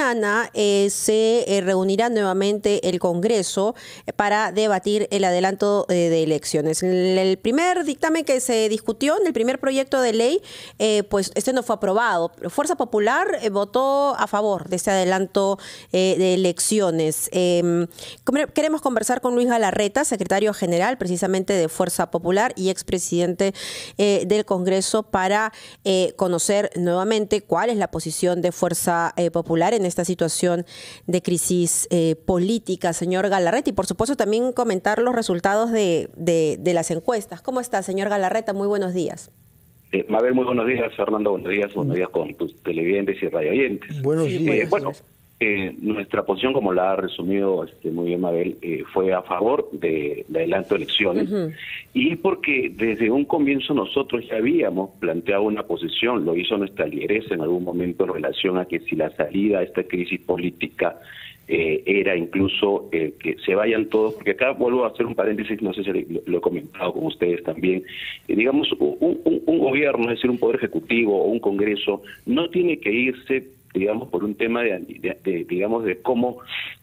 mañana se reunirá nuevamente el Congreso para debatir el adelanto de elecciones. El primer dictamen que se discutió, en el primer proyecto de ley, pues este no fue aprobado. Fuerza Popular votó a favor de este adelanto de elecciones. Queremos conversar con Luis Galarreta, secretario general precisamente de Fuerza Popular y expresidente del Congreso, para conocer nuevamente cuál es la posición de Fuerza Popular en esta situación de crisis política, señor Galarreta, y por supuesto también comentar los resultados de las encuestas. ¿Cómo está, señor Galarreta? Muy buenos días. Mabel, muy buenos días. Fernando, buenos días con tus televidentes y radioyentes. Buenos días. Bueno, nuestra posición, como la ha resumido muy bien Mabel, fue a favor del adelanto de elecciones, y porque desde un comienzo nosotros ya habíamos planteado una posición, lo hizo nuestra lideresa en algún momento en relación a que si la salida a esta crisis política era incluso que se vayan todos, porque acá vuelvo a hacer un paréntesis, no sé si lo he comentado con ustedes también, digamos, un gobierno, es decir, un poder ejecutivo o un congreso, no tiene que irse, digamos, por un tema digamos, de cómo,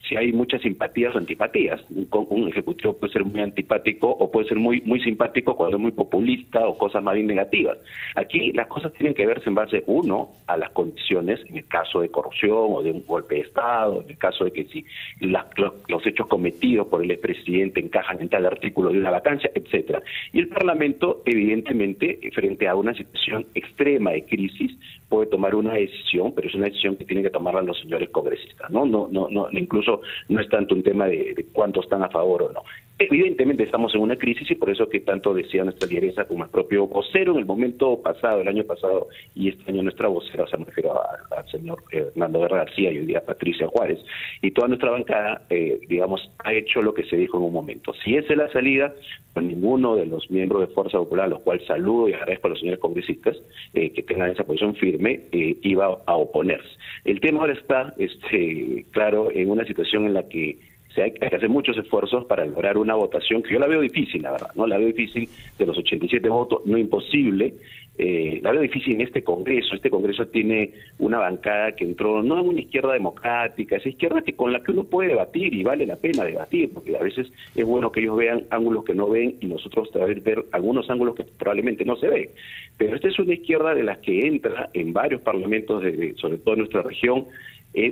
si hay muchas simpatías o antipatías. Un ejecutivo puede ser muy antipático o puede ser muy simpático cuando es muy populista o cosas más bien negativas. Aquí las cosas tienen que verse en base, uno, a las condiciones, en el caso de corrupción o de un golpe de Estado, en el caso de que si los hechos cometidos por el expresidente encajan en tal artículo de una vacancia, etcétera. Y el Parlamento, evidentemente, frente a una situación extrema de crisis, puede tomar una decisión, pero es una decisión que tienen que tomarla los señores congresistas, ¿no? Incluso no es tanto un tema de cuántos están a favor o no. Evidentemente estamos en una crisis y por eso que tanto decía nuestra lideresa como el propio vocero en el momento pasado, el año pasado, y este año nuestra vocera, o sea, me refiero al señor Hernando Guerra García y hoy día Patricia Juárez, y toda nuestra bancada, digamos, ha hecho lo que se dijo en un momento. Si esa es la salida, pues ninguno de los miembros de Fuerza Popular, a los cuales saludo y agradezco a los señores congresistas que tengan esa posición firme, iba a oponerse. El tema ahora está, claro, en una situación en la que hay que hacer muchos esfuerzos para lograr una votación que yo la veo difícil, la verdad, ¿no? La veo difícil, de los 87 votos, no imposible. La veo difícil en este Congreso. Este Congreso tiene una bancada que entró, no en una izquierda democrática, esa izquierda con la que uno puede debatir y vale la pena debatir, porque a veces es bueno que ellos vean ángulos que no ven y nosotros ver algunos ángulos que probablemente no se ven. Pero esta es una izquierda de las que entra en varios parlamentos, sobre todo en nuestra región,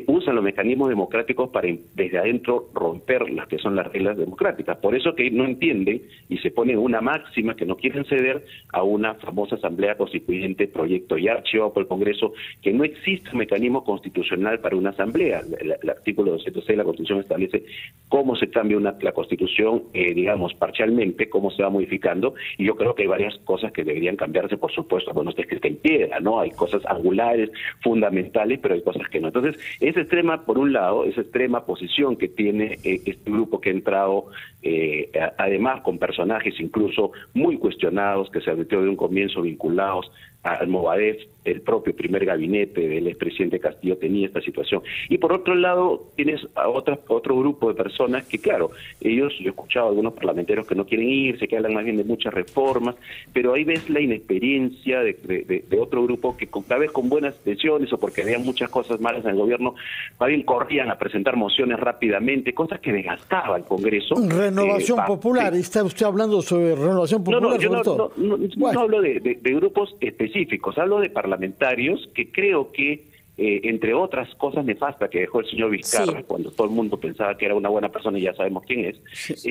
usan los mecanismos democráticos para desde adentro romper las que son las reglas democráticas. Por eso que no entienden y se ponen una máxima que no quieren ceder a una famosa asamblea constituyente, proyecto ya archivado por el Congreso, que no existe un mecanismo constitucional para una asamblea. El artículo 206 de la Constitución establece cómo se cambia la Constitución, digamos, parcialmente, cómo se va modificando, y yo creo que hay varias cosas que deberían cambiarse, por supuesto. Bueno, está escrita en piedra, ¿no? Hay cosas angulares, fundamentales, pero hay cosas que no. Entonces, esa extrema, por un lado, esa extrema posición que tiene este grupo que ha entrado, además con personajes incluso muy cuestionados, que se advirtió de un comienzo vinculados al Movadef, el propio primer gabinete del expresidente Castillo tenía esta situación. Y por otro lado, tienes a otro grupo de personas que, claro, yo he escuchado a algunos parlamentarios que no quieren irse, que hablan más bien de muchas reformas, pero ahí ves la inexperiencia de otro grupo que cada vez con buenas intenciones o porque veían muchas cosas malas en el gobierno, más bien corrían a presentar mociones rápidamente, cosas que desgastaba el Congreso. Renovación Popular, ¿está usted hablando sobre Renovación Popular? No hablo de grupos específicos, hablo de parlamentarios que creo que, entre otras cosas nefastas que dejó el señor Vizcarra, cuando todo el mundo pensaba que era una buena persona y ya sabemos quién es,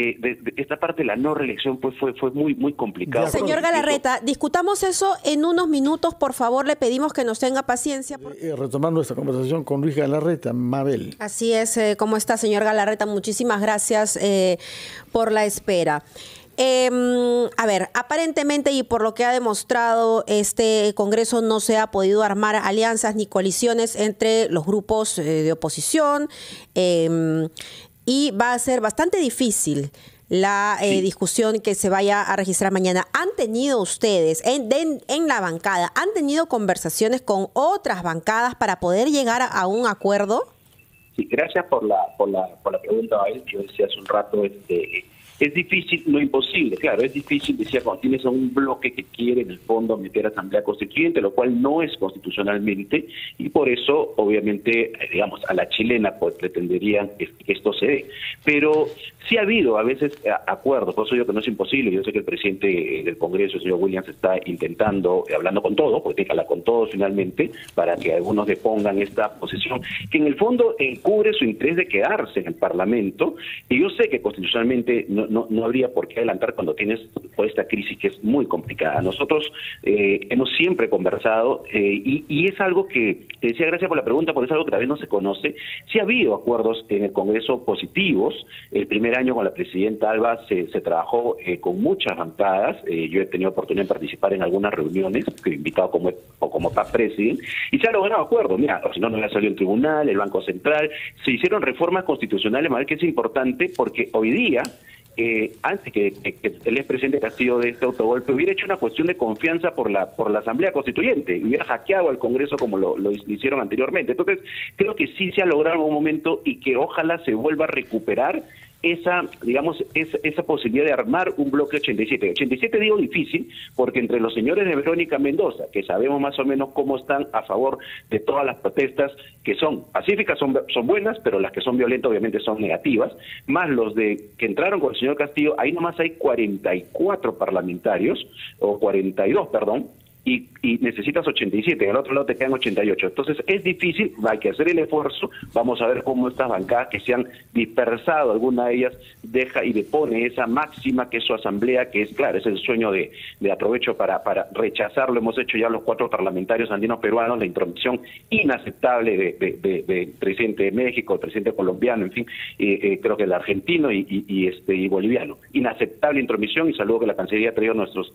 esta parte de la no reelección pues fue muy complicado. Señor Galarreta, discutamos eso en unos minutos, por favor, le pedimos que nos tenga paciencia. Retomando esta conversación con Luis Galarreta, Mabel. Así es, ¿cómo está, señor Galarreta? Muchísimas gracias por la espera. A ver, aparentemente y por lo que ha demostrado este Congreso no se ha podido armar alianzas ni coaliciones entre los grupos de oposición y va a ser bastante difícil la discusión que se vaya a registrar mañana. ¿Han tenido ustedes en la bancada, han tenido conversaciones con otras bancadas para poder llegar a un acuerdo? Sí, gracias por la pregunta, Abel. Yo decía hace un rato Es difícil, no imposible, claro, es difícil, decía, cuando tienes a un bloque que quiere en el fondo meter a Asamblea Constituyente, lo cual no es constitucionalmente, y por eso, obviamente, digamos, a la chilena pues pretenderían que esto se dé. Pero sí ha habido a veces acuerdos, por eso digo que no es imposible. Yo sé que el presidente del Congreso, el señor Williams, está intentando, hablando con todos, porque tiene que hablar con todos finalmente, para que algunos depongan esta posición, que en el fondo encubre su interés de quedarse en el Parlamento, y yo sé que constitucionalmente no habría por qué adelantar cuando tienes toda esta crisis que es muy complicada. Nosotros hemos siempre conversado, y es algo que, te decía, gracias por la pregunta, porque es algo que tal vez no se conoce. Sí ha habido acuerdos en el Congreso positivos. El primer año con la presidenta Alba se trabajó con muchas bancadas. Yo he tenido oportunidad de participar en algunas reuniones, que he invitado como past president, y se ha logrado acuerdos. Mira, si no, no le ha salido el tribunal, el Banco Central, se hicieron reformas constitucionales, más que es importante, porque hoy día, antes que el expresidente Castillo de este autogolpe hubiera hecho una cuestión de confianza por la Asamblea Constituyente, hubiera hackeado al Congreso como lo hicieron anteriormente. Entonces, creo que sí se ha logrado en un momento, y que ojalá se vuelva a recuperar esa, digamos, esa posibilidad de armar un bloque 87. 87 digo difícil, porque entre los señores de Verónica Mendoza, que sabemos más o menos cómo están a favor de todas las protestas que son pacíficas, son buenas, pero las que son violentas obviamente son negativas, más los de que entraron con el señor Castillo, ahí nomás hay 44 parlamentarios, o 42, perdón, y necesitas 87, al otro lado te quedan 88. Entonces es difícil, hay que hacer el esfuerzo. Vamos a ver cómo estas bancadas que se han dispersado, alguna de ellas deja y depone esa máxima que es su asamblea, que es, claro, es el sueño de aprovecho para rechazarlo. Hemos hecho ya los 4 parlamentarios andinos peruanos, la intromisión inaceptable de presidente de México, el presidente colombiano, en fin, creo que el argentino y boliviano. Inaceptable intromisión, y saludo que la Cancillería ha traído nuestros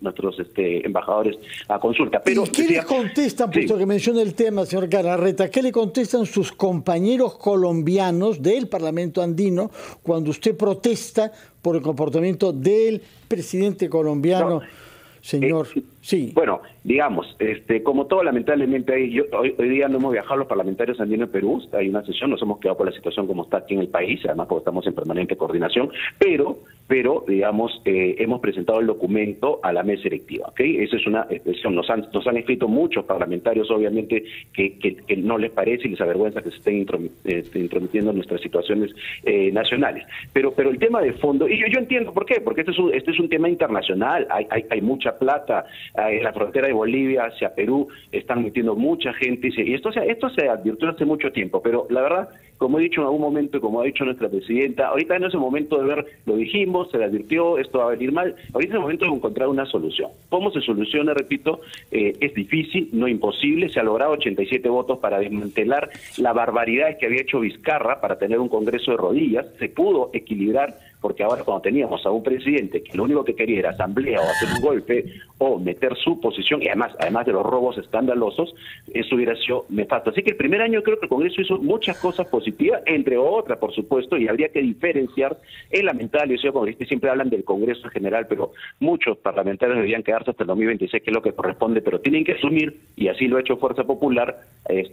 embajadores a consulta. Pero, ¿y qué le contestan, puesto que menciona el tema, señor Galarreta, qué le contestan sus compañeros colombianos del Parlamento andino cuando usted protesta por el comportamiento del presidente colombiano, señor? Sí. Bueno, digamos, como todo, lamentablemente, hoy día no hemos viajado los parlamentarios andinos en Perú, hay una sesión, nos hemos quedado por la situación como está aquí en el país, además porque estamos en permanente coordinación, pero digamos, hemos presentado el documento a la mesa electiva, ¿ok? Esa es una expresión, nos han escrito muchos parlamentarios, obviamente, que no les parece y les avergüenza que se estén intrometiendo en nuestras situaciones nacionales. Pero el tema de fondo, y yo entiendo por qué, porque este es un tema internacional, hay mucha plata. En la frontera de Bolivia hacia Perú están metiendo mucha gente, y esto se advirtió hace mucho tiempo, pero la verdad, como he dicho en algún momento y como ha dicho nuestra presidenta, ahorita no es el momento de ver, lo dijimos, se le advirtió, esto va a venir mal, ahorita es el momento de encontrar una solución. ¿Cómo se soluciona? Repito, es difícil, no imposible, se ha logrado 87 votos para desmantelar la barbaridad que había hecho Vizcarra para tener un Congreso de rodillas, se pudo equilibrar, porque ahora cuando teníamos a un presidente que lo único que quería era asamblea o hacer un golpe o meter su posición, y además de los robos escandalosos, eso hubiera sido nefasto. Así que el primer año creo que el Congreso hizo muchas cosas positivas, entre otras, por supuesto, y habría que diferenciar. Es lamentable, yo soy congresista, siempre hablan del Congreso en general, pero muchos parlamentarios deberían quedarse hasta el 2026, que es lo que corresponde, pero tienen que asumir, y así lo ha hecho Fuerza Popular,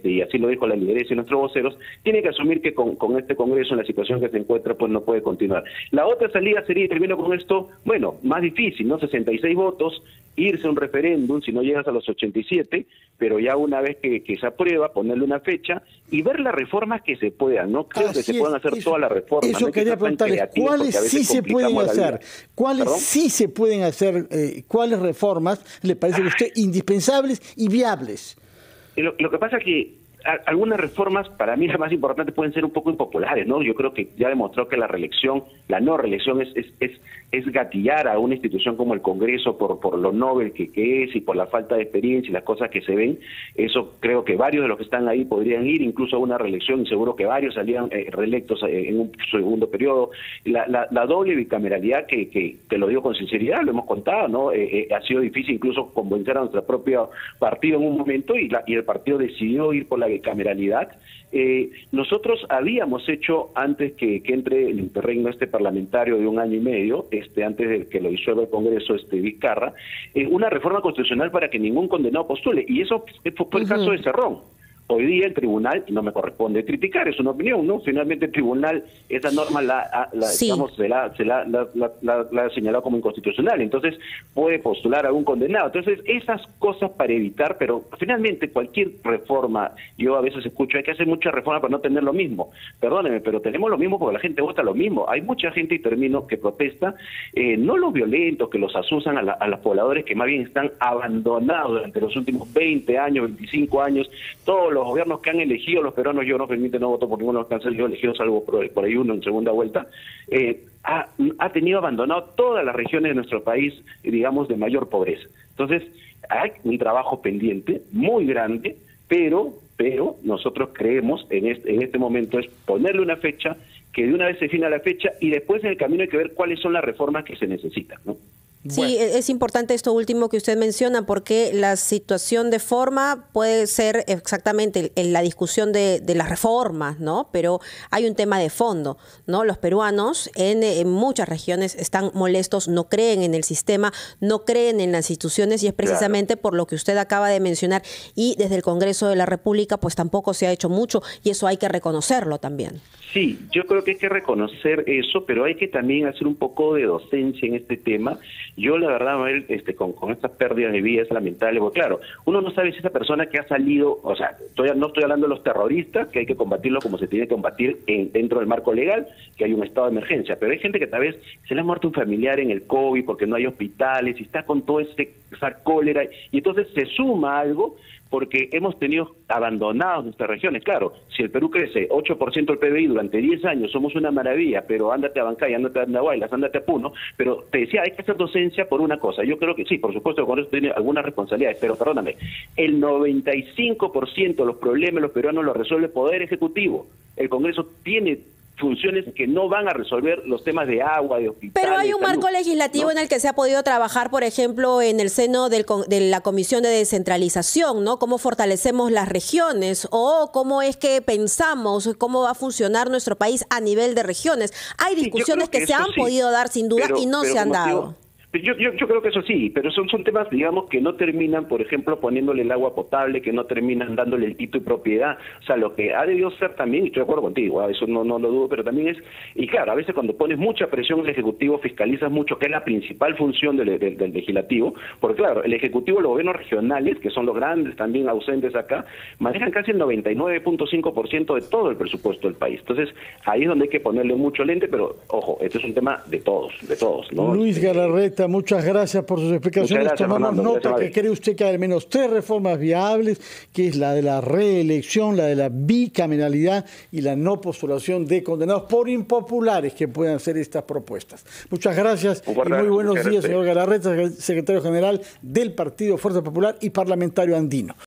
y así lo dijo la lideresa y nuestros voceros, tienen que asumir que con este Congreso, en la situación que se encuentra, pues no puede continuar. La otra salida sería, y termino con esto, bueno, más difícil, ¿no? 66 votos, irse a un referéndum si no llegas a los 87, pero ya una vez que se aprueba, ponerle una fecha y ver las reformas que se puedan. No creo que se puedan hacer todas las reformas. Eso quería preguntarles, ¿cuáles sí se pueden hacer? ¿Cuáles sí se pueden hacer? ¿Cuáles reformas le parecen a usted indispensables y viables? Lo que pasa es que algunas reformas, para mí las más importantes, pueden ser un poco impopulares, ¿no? Yo creo que ya demostró que la no reelección es gatillar a una institución como el Congreso por lo novel que es y por la falta de experiencia y las cosas que se ven. Eso creo que varios de los que están ahí podrían ir incluso a una reelección, y seguro que varios salían reelectos en un segundo periodo. La doble bicameralidad, que te lo digo con sinceridad, lo hemos contado, ¿no? Ha sido difícil incluso convencer a nuestro propio partido en un momento, y el partido decidió ir por la bicameralidad. Nosotros habíamos hecho, antes que entre el interregno parlamentario de 1 año y medio, antes de que lo disuelva el Congreso Vizcarra, una reforma constitucional para que ningún condenado postule, y eso fue el caso de Cerrón. Hoy día el tribunal, y no me corresponde criticar, es una opinión, ¿no? Finalmente el tribunal esa norma digamos, la ha señalado como inconstitucional, entonces puede postular a un condenado. Entonces esas cosas para evitar, pero finalmente cualquier reforma, yo a veces escucho, hay que hacer mucha reforma para no tener lo mismo. Perdóneme, pero tenemos lo mismo porque la gente vota lo mismo. Hay mucha gente, y termino, que protesta, no los violentos, que los asusan a los pobladores que más bien están abandonados durante los últimos 20 años, 25 años, todos los gobiernos que han elegido los peruanos. Yo no permite, no voto por ninguno de los que han salido elegidos, salvo por ahí uno en segunda vuelta, ha tenido abandonado todas las regiones de nuestro país, digamos, de mayor pobreza. Entonces, hay un trabajo pendiente muy grande, pero nosotros creemos en este momento es ponerle una fecha, que de una vez se defina la fecha, y después en el camino hay que ver cuáles son las reformas que se necesitan, ¿no? Sí, bueno, es importante esto último que usted menciona, porque la situación de forma puede ser exactamente en la discusión de las reformas, ¿no? Pero hay un tema de fondo, ¿no? Los peruanos en muchas regiones están molestos, no creen en el sistema, no creen en las instituciones, y es precisamente por lo que usted acaba de mencionar. Y desde el Congreso de la República, pues tampoco se ha hecho mucho, y eso hay que reconocerlo también. Sí, yo creo que hay que reconocer eso, pero hay que también hacer un poco de docencia en este tema. Yo, la verdad, Mabel, con estas pérdidas de vida es lamentable, porque claro, uno no sabe si esa persona que ha salido, o sea, no estoy hablando de los terroristas, que hay que combatirlo como se tiene que combatir dentro del marco legal, que hay un estado de emergencia, pero hay gente que tal vez se le ha muerto un familiar en el COVID porque no hay hospitales, y está con toda esa cólera, y entonces se suma algo, porque hemos tenido abandonados nuestras regiones. Claro, si el Perú crece 8% del PBI durante 10 años, somos una maravilla, pero ándate a Bancay, ándate a Andahuaylas, ándate a Puno. Pero te decía, hay que hacer docencia por una cosa. Yo creo que sí, por supuesto, con eso tiene algunas responsabilidades, pero perdóname, el 95% de los problemas los peruanos los resuelve el Poder Ejecutivo. El Congreso tiene funciones que no van a resolver los temas de agua, de hospitales. Pero hay un marco legislativo, ¿no?, en el que se ha podido trabajar, por ejemplo, en el seno de la Comisión de Descentralización, ¿no? Cómo fortalecemos las regiones, o cómo es que pensamos cómo va a funcionar nuestro país a nivel de regiones. Hay discusiones que se han podido dar sin duda y no se han dado. Yo creo que eso sí, pero son temas, digamos, que no terminan, por ejemplo, poniéndole el agua potable, que no terminan dándole el título y propiedad. O sea, lo que ha debido ser también, y estoy de acuerdo contigo, eso no lo dudo, pero también es, y claro, a veces cuando pones mucha presión al Ejecutivo, fiscalizas mucho, que es la principal función del Legislativo, porque claro, el Ejecutivo, los gobiernos regionales, que son los grandes también ausentes acá, manejan casi el 99.5% de todo el presupuesto del país. Entonces, ahí es donde hay que ponerle mucho lente, pero ojo, este es un tema de todos, ¿no? Luis Galarreta, muchas gracias por sus explicaciones. Gracias, tomamos Fernando, nota que cree usted que hay al menos 3 reformas viables, que es la de la reelección, la de la bicameralidad y la no postulación de condenados por impopulares que puedan hacer estas propuestas. Muchas gracias y muy buenos días, señor Galarreta, secretario general del Partido Fuerza Popular y parlamentario andino.